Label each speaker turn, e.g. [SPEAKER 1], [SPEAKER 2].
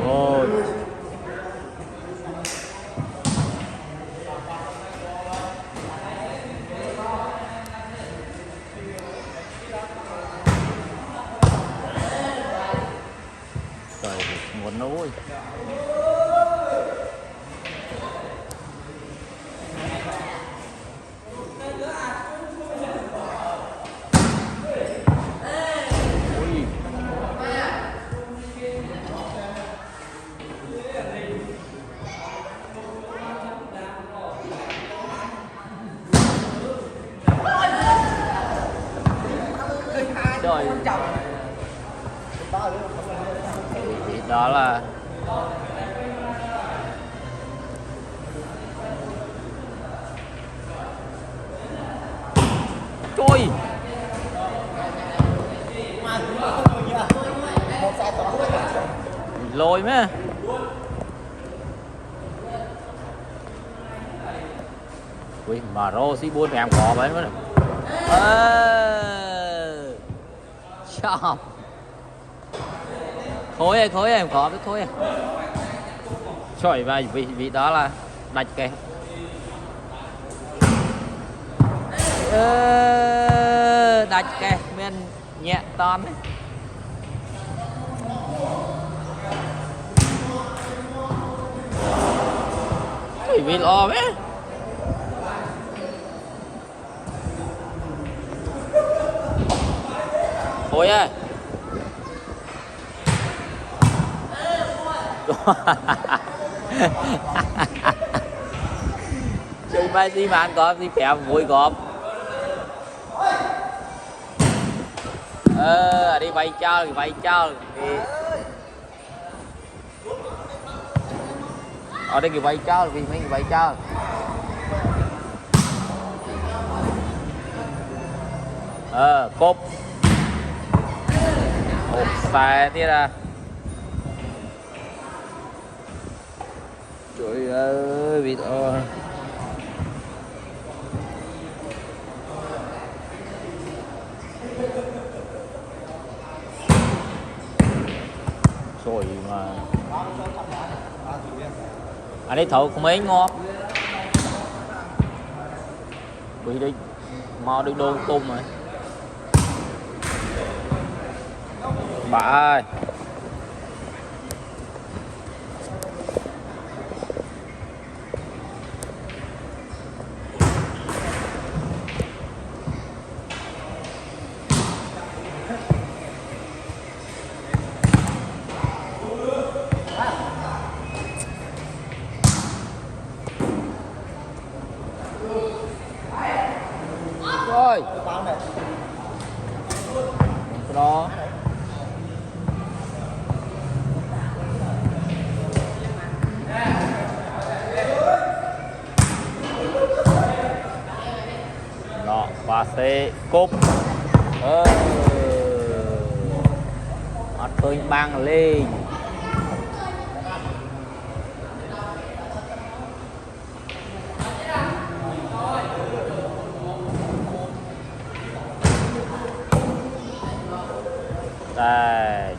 [SPEAKER 1] Ôi. Trời, muốn nấu. Trời, đó là trôi lôi mấy ui mà rô xí buôn em có vậy nữa chào khối em có biết khối trời và vì đó là đạch kìa đạch kìa men nhẹ ton ấy. Vì lo mấy khối ơi chơi bay gì mà ăn có gì phèo vui cọp đi bay chơi thì ở đây kì bay chơi vì mấy bay chơi cốp một xài thế là trời ơi vịt ơi rồi mà anh ấy thử không mấy ngon bị đi mau đi đôn tôm rồi bà ơi rồi đó đó và xe cốp mặt tôi băng lên đây